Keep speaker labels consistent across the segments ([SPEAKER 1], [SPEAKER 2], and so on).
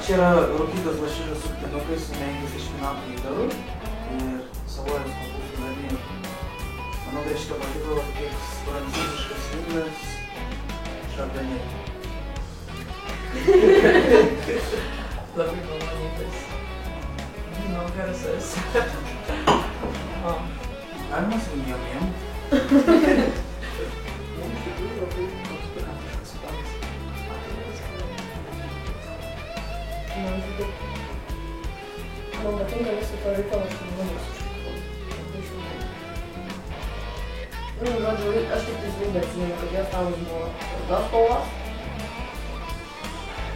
[SPEAKER 1] Čia yra rūkytos lašišos su pinukais, su menkės iš špinatų įdaru ir savojos kopūstų garnyrų. Manau, kad šitą patiko kaip prancūziškas vinglas šardanė.
[SPEAKER 2] Labai malonytas vyno garsas.
[SPEAKER 1] Galima su jomiem?
[SPEAKER 3] Man patinka visų to reikalo šalmumas iš tikrųjų. Žodžiu, aš tik tais vingą atsimenu, kad jie tavus buvo ilgas spalvos.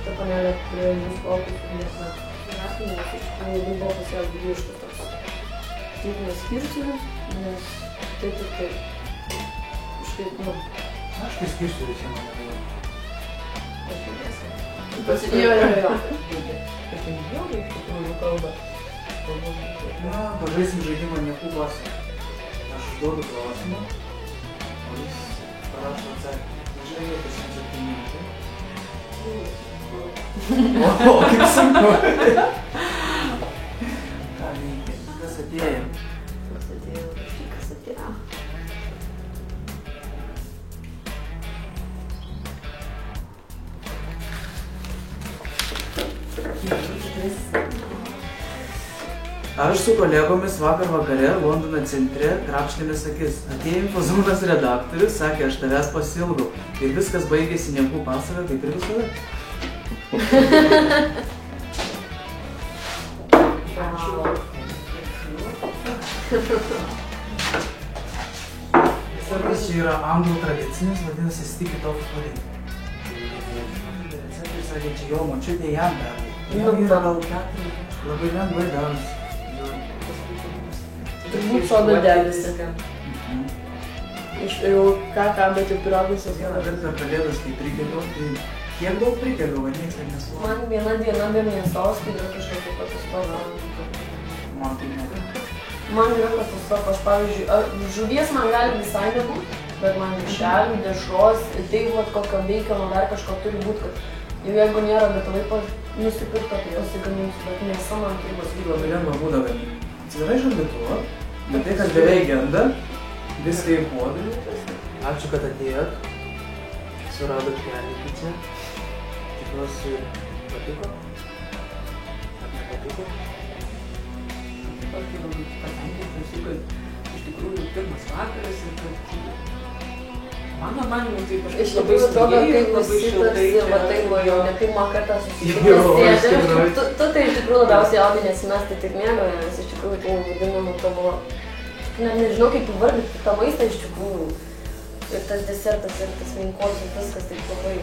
[SPEAKER 3] Ta panelė turėjo ilgus plaukus ir nesna. Rastinas iš tikrųjų labai buvo pasies grįžtas toks tinkimas skirčiuvis, nes taip ir taip. Kažkaip,
[SPEAKER 1] Aš tai skirsiu visi mane buvo.
[SPEAKER 3] pasidėjo ir jo.
[SPEAKER 2] Kaip indijokai iš tikrųjų kalba.
[SPEAKER 1] Na, pažaisim žaidimą niekų klasę. Aš užduodu klausimą, o jis parašo atsakymą. Nežinai, kas 7 minutė. O, kaip sunku. Ką veikia? Kas atėjo?
[SPEAKER 3] Kas atėjo, kas atėjo.
[SPEAKER 1] Aš su kolegomis vakar vakare Londono centre krapštėmės akis. Atėjo Infozonas redaktorius, sakė, aš tavęs pasilgau. Ir viskas baigėsi niekų pasaka, kaip ir visada. Viskas čia yra anglų tradicinis, vadinasi stick it off pudding. Receptai sakė, čia jo močiutė jam davė. Jam yra gal 4, labai lengvai darosi.
[SPEAKER 3] Turbūt soda degėsi. Iš jau ką, bet jau piragus esu.
[SPEAKER 1] Vieną kartą per kalėdas, kai prikeliau, tai kiek daug prikeliau, kad nieks net nesuvalgo.
[SPEAKER 3] Man viena diena be mėsos, tai yra kažkokia katastrofa.
[SPEAKER 1] Man tai netinka.
[SPEAKER 3] Man yra katastrofa, aš pavyzdžiui, žuvies man gali visai nebūt, bet man dešrelių, dešros, tai kokio veikalo dar kažko turi būti, kad jau jeigu nėra, bet laiko nusipirkto, tai pasigaminsiu, bet mėsa man turi pasakyti.
[SPEAKER 1] Labai lengva būdavo. Atsidarai šaldytuvą, bet tai, kas beveik genda, viską į puodų. Ačiū, kad atėjot. Suradot kelį čia. Tikiuosi, patiko? Ar nepatiko?
[SPEAKER 2] Aš labai patenkintas, kad iš tikrųjų pirmas vakaras ir kad mano manimu tai kažkaip labai smagiai ir labai šiltai.
[SPEAKER 3] Va tai buvo jau ne pirmą kartą susitikęs sėdė. Tu tai iš tikrųjų labiausiai jaudinėsi, mes tai tik mėgavomės, iš tikrųjų tai vadinama tavo, nežinau kaip įvardinti, tą maistą iš tikrųjų. Ir tas desertas, ir tas minkos, ir viskas taip labai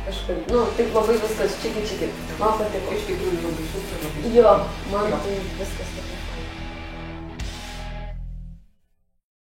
[SPEAKER 3] kažkaip, taip labai viskas čiki. Man patiko.
[SPEAKER 2] Iš tikrųjų labai šiltai, labai šiltai.
[SPEAKER 3] Jo, man tai viskas taip.